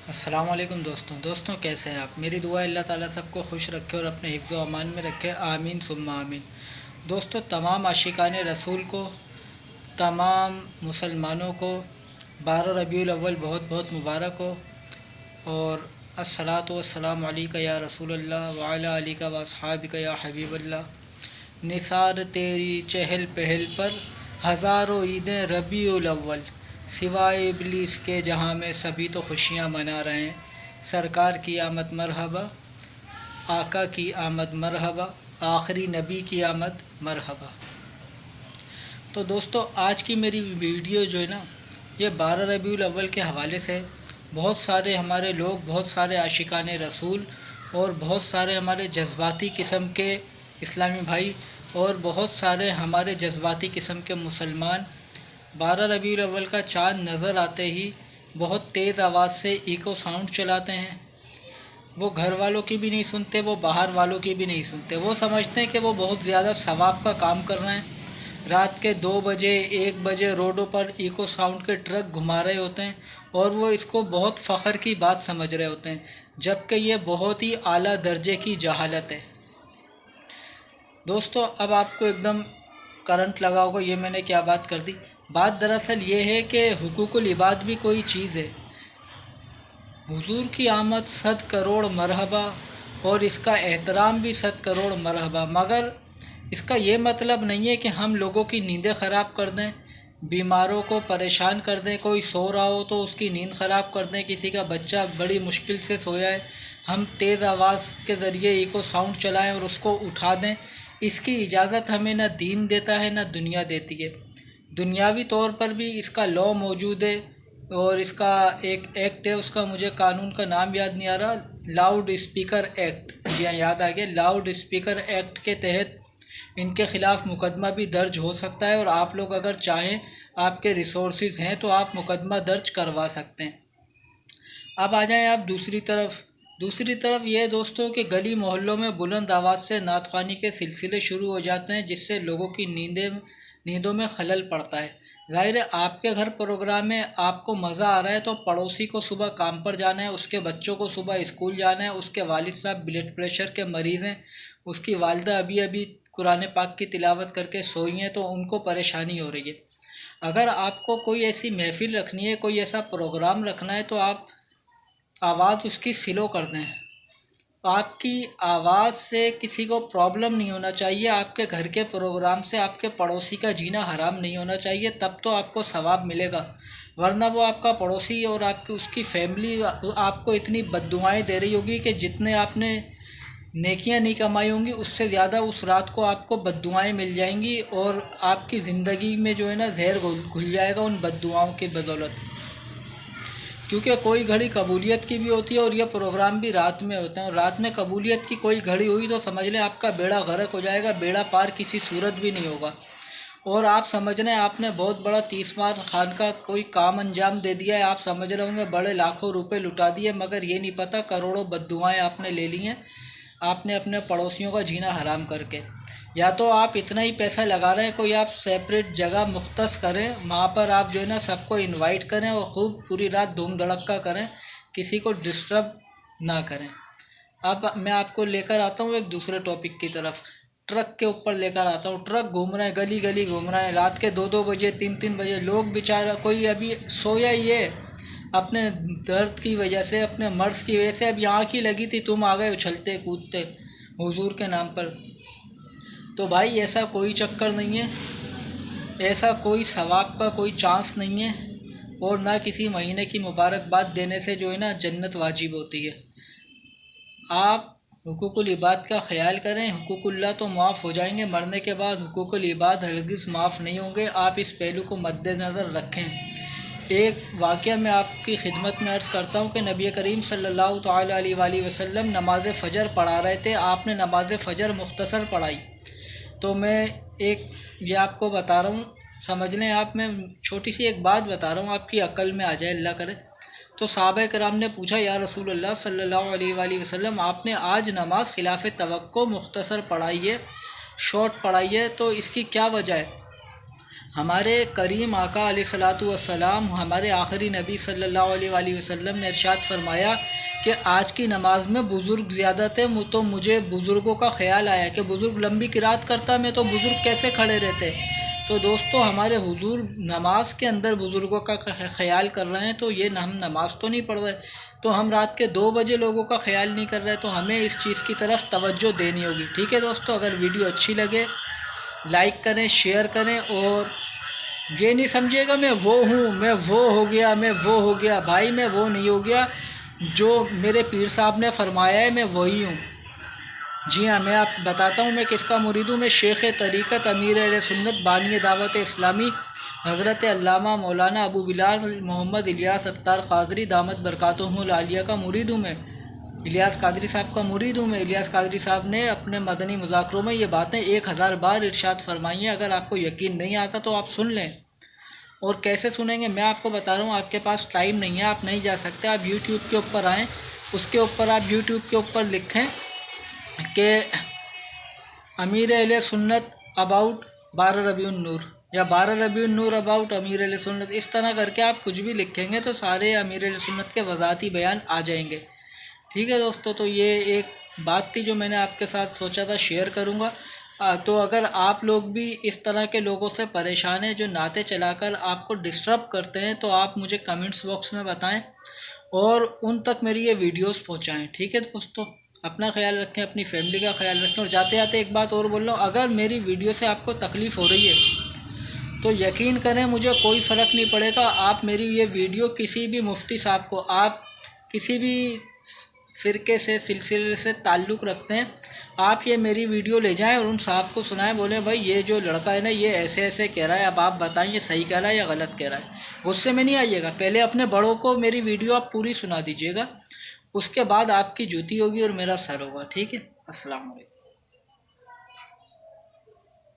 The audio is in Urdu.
السلام علیکم دوستوں کیسے ہیں آپ؟ میری دعا ہے اللہ تعالیٰ سب کو خوش رکھے اور اپنے حفظ و امان میں رکھے، آمین ثم آمین۔ دوستوں، تمام عاشقان رسول کو، تمام مسلمانوں کو 12 ربیع الاول بہت بہت مبارک ہو، اور الصلاۃ والسلام علیکہ یا رسول اللہ وعلی علیکہ و اصحابکہ یا حبیب اللہ۔ نثار تیری چہل پہل پر ہزاروں عیدیں ربیع الاول، سوائے ابلیس کے جہاں میں سبھی تو خوشیاں منا رہے ہیں۔ سرکار کی آمد مرحبا، آقا کی آمد مرحبا، آخری نبی کی آمد مرحبا۔ تو دوستو، آج کی میری ویڈیو جو ہے نا، یہ 12 ربیع الاول کے حوالے سے بہت سارے ہمارے لوگ، بہت سارے عاشقان رسول اور بہت سارے ہمارے جذباتی قسم کے اسلامی بھائی اور بہت سارے ہمارے جذباتی قسم کے مسلمان 12 ربیع الاول کا چاند نظر آتے ہی بہت تیز آواز سے ایکو ساؤنڈ چلاتے ہیں۔ وہ گھر والوں کی بھی نہیں سنتے، وہ باہر والوں کی بھی نہیں سنتے۔ وہ سمجھتے ہیں کہ وہ بہت زیادہ ثواب کا کام کر رہے ہیں۔ رات کے 2 بجے 1 بجے روڈوں پر ایکو ساؤنڈ کے ٹرک گھما رہے ہوتے ہیں اور وہ اس کو بہت فخر کی بات سمجھ رہے ہوتے ہیں، جبکہ یہ بہت ہی اعلیٰ درجے کی جہالت ہے۔ دوستو، اب آپ کو ایک دم کرنٹ لگا ہوگا، یہ میں نے کیا بات کر دی۔ بات دراصل یہ ہے کہ حقوق العباد بھی کوئی چیز ہے۔ حضور کی آمد 100 کروڑ مرحبا اور اس کا احترام بھی 100 کروڑ مرحبا، مگر اس کا یہ مطلب نہیں ہے کہ ہم لوگوں کی نیندیں خراب کر دیں، بیماروں کو پریشان کر دیں۔ کوئی سو رہا ہو تو اس کی نیند خراب کر دیں، کسی کا بچہ بڑی مشکل سے سویا ہے، ہم تیز آواز کے ذریعے ایکو ساؤنڈ چلائیں اور اس کو اٹھا دیں۔ اس کی اجازت ہمیں نہ دین دیتا ہے نہ دنیا دیتی ہے۔ دنیاوی طور پر بھی اس کا لاء موجود ہے اور اس کا ایک ایکٹ ہے، اس کا مجھے قانون کا نام یاد نہیں آ رہا، لاؤڈ اسپیکر ایکٹ، مجھے یاد آ گیا۔ لاؤڈ اسپیکر ایکٹ کے تحت ان کے خلاف مقدمہ بھی درج ہو سکتا ہے، اور آپ لوگ اگر چاہیں، آپ کے ریسورسز ہیں تو آپ مقدمہ درج کروا سکتے ہیں۔ اب آ جائیں آپ دوسری طرف یہ دوستوں کہ گلی محلوں میں بلند آواز سے نعت خوانی کے سلسلے شروع ہو جاتے ہیں، جس سے لوگوں کی نیندوں میں خلل پڑتا ہے۔ ظاہر ہے آپ کے گھر پروگرام ہے، آپ کو مزہ آ رہا ہے، تو پڑوسی کو صبح کام پر جانا ہے، اس کے بچوں کو صبح اسکول جانا ہے، اس کے والد صاحب بلڈ پریشر کے مریض ہیں، اس کی والدہ ابھی قرآن پاک کی تلاوت کر کے سوئی ہیں، تو ان کو پریشانی ہو رہی ہے۔ اگر آپ کو کوئی ایسی محفل رکھنی ہے، کوئی ایسا پروگرام رکھنا ہے، تو آپ آواز اس کی سلو کر دیں۔ آپ کی آواز سے کسی کو پرابلم نہیں ہونا چاہیے، آپ کے گھر کے پروگرام سے آپ کے پڑوسی کا جینا حرام نہیں ہونا چاہیے، تب تو آپ کو ثواب ملے گا، ورنہ وہ آپ کا پڑوسی اور اس کی فیملی آپ کو اتنی بد دعائیں دے رہی ہوگی کہ جتنے آپ نے نیکیاں نہیں کمائی ہوں گی، اس سے زیادہ اس رات کو آپ کو بد دعائیں مل جائیں گی، اور آپ کی زندگی میں جو ہے نا زہر گھل جائے گا ان بد دعاؤں کی بدولت۔ کیونکہ کوئی گھڑی قبولیت کی بھی ہوتی ہے اور یہ پروگرام بھی رات میں ہوتے ہیں، اور رات میں قبولیت کی کوئی گھڑی ہوئی تو سمجھ لیں آپ کا بیڑا غرق ہو جائے گا، بیڑا پار کسی صورت بھی نہیں ہوگا، اور آپ سمجھ رہے ہیں آپ نے بہت بڑا 30 مار خان کا کوئی کام انجام دے دیا ہے، آپ سمجھ رہے ہوں گے بڑے لاکھوں روپے لٹا دیے، مگر یہ نہیں پتہ کروڑوں بد دعائیں آپ نے لے لی ہیں، آپ نے اپنے پڑوسیوں کا جینا حرام کر کے۔ یا تو آپ اتنا ہی پیسہ لگا رہے ہیں، کوئی آپ سیپریٹ جگہ مختص کریں، وہاں پر آپ جو ہے نا سب کو انوائٹ کریں اور خوب پوری رات دھوم دھڑکا کریں، کسی کو ڈسٹرب نہ کریں۔ اب میں آپ کو لے کر آتا ہوں ایک دوسرے ٹاپک کی طرف، ٹرک کے اوپر لے کر آتا ہوں۔ ٹرک گھوم رہے ہیں، گلی گلی گھوم رہے ہیں، رات کے 2 بجے 3 بجے، لوگ بیچارہ کوئی ابھی سویا ہی ہے، اپنے درد کی وجہ سے، اپنے مرض کی وجہ سے، اب یہاں کی لگی تھی، تم آ گئے اچھلتے کودتے حضور کے نام پر۔ تو بھائی ایسا کوئی چکر نہیں ہے، ایسا کوئی ثواب کا کوئی چانس نہیں ہے، اور نہ کسی مہینے کی مبارکباد دینے سے جو ہے نا جنت واجب ہوتی ہے۔ آپ حقوق العباد کا خیال کریں، حقوق اللہ تو معاف ہو جائیں گے، مرنے کے بعد حقوق العباد ہرگز معاف نہیں ہوں گے، آپ اس پہلو کو مد نظر رکھیں۔ ایک واقعہ میں آپ کی خدمت میں عرض کرتا ہوں کہ نبی کریم صلی اللہ تعالیٰ علیہ وآلہ وسلم نماز فجر پڑھا رہے تھے، آپ نے نماز فجر مختصر پڑھائی، تو میں یہ آپ کو بتا رہا ہوں، سمجھ لیں آپ، میں چھوٹی سی ایک بات بتا رہا ہوں، آپ کی عقل میں آ جائے اللہ کرے۔ تو صحابہ کرام نے پوچھا، یا رسول اللہ صلی اللہ علیہ وآلہ وسلم، آپ نے آج نماز خلاف توقع مختصر پڑھائی ہے، شارٹ پڑھائی ہے، تو اس کی کیا وجہ ہے؟ ہمارے کریم آقا علیہ الصلاۃ والسلام، ہمارے آخری نبی صلی اللہ علیہ وآلہ وسلم نے ارشاد فرمایا کہ آج کی نماز میں بزرگ زیادہ تھے، تو مجھے بزرگوں کا خیال آیا کہ بزرگ لمبی قرات کرتا میں تو بزرگ کیسے کھڑے رہتے۔ تو دوستو ہمارے حضور نماز کے اندر بزرگوں کا خیال کر رہے ہیں، تو یہ ہم نماز تو نہیں پڑھ رہے، تو ہم رات کے 2 بجے لوگوں کا خیال نہیں کر رہے، تو ہمیں اس چیز کی طرف توجہ دینی ہوگی۔ ٹھیک ہے دوستو، اگر ویڈیو اچھی لگے لائک کریں، شیئر کریں، اور یہ نہیں سمجھے گا میں وہ ہوں، میں وہ ہو گیا، میں وہ ہو گیا، بھائی میں وہ نہیں ہو گیا، جو میرے پیر صاحب نے فرمایا ہے میں وہی ہوں۔ جی ہاں، میں آپ بتاتا ہوں میں کس کا مرید ہوں۔ میں شیخ طریقت، امیر اہل سنت، بانی دعوت اسلامی حضرت علامہ مولانا ابو بلال محمد الیاس اتار قادری دامت برکاتہم العالیہ کا مرید ہوں۔ میں الیاس قادری صاحب کا مرید ہوں۔ میں الیاس قادری صاحب نے اپنے مدنی مذاکروں میں یہ باتیں 1000 بار ارشاد فرمائی ہیں۔ اگر آپ کو یقین نہیں آتا تو آپ سن لیں، اور کیسے سنیں گے میں آپ کو بتا رہا ہوں۔ آپ کے پاس ٹائم نہیں ہے، آپ نہیں جا سکتے، آپ یوٹیوب کے اوپر آئیں، اس کے اوپر آپ یوٹیوب کے اوپر لکھیں کہ امیر اہل سنت اباؤٹ 12 ربیع النور، یا 12 ربیع النور اباؤٹ امیر اہل سنت، اس طرح کر کے آپ کچھ بھی لکھیں گے تو سارے امیر اہل سنت کے وضاحتی بیان آ جائیں گے۔ ٹھیک ہے دوستو، تو یہ ایک بات تھی جو میں نے آپ کے ساتھ سوچا تھا شیئر کروں گا۔ تو اگر آپ لوگ بھی اس طرح کے لوگوں سے پریشان ہیں جو نعتیں چلا کر آپ کو ڈسٹرب کرتے ہیں، تو آپ مجھے کمنٹس باکس میں بتائیں اور ان تک میری یہ ویڈیوز پہنچائیں۔ ٹھیک ہے دوستو، اپنا خیال رکھیں، اپنی فیملی کا خیال رکھیں، اور جاتے جاتے ایک بات اور بول رہا ہوں، اگر میری ویڈیو سے آپ کو تکلیف ہو رہی ہے تو یقین کریں مجھے کوئی فرق نہیں پڑے گا، آپ میری یہ ویڈیو کسی بھی مفتی صاحب کو، آپ کسی بھی فرقے سے سلسلے سے تعلق رکھتے ہیں، آپ یہ میری ویڈیو لے جائیں اور ان صاحب کو سنائیں، بولیں بھائی یہ جو لڑکا ہے نا یہ ایسے ایسے کہہ رہا ہے، اب آپ بتائیں یہ صحیح کہہ رہا ہے یا غلط کہہ رہا ہے۔ غصے میں نہیں آئیے گا، پہلے اپنے بڑوں کو میری ویڈیو آپ پوری سنا دیجیے گا، اس کے بعد آپ کی جوتی ہوگی اور میرا سر ہوگا۔ ٹھیک ہے، السلام علیکم۔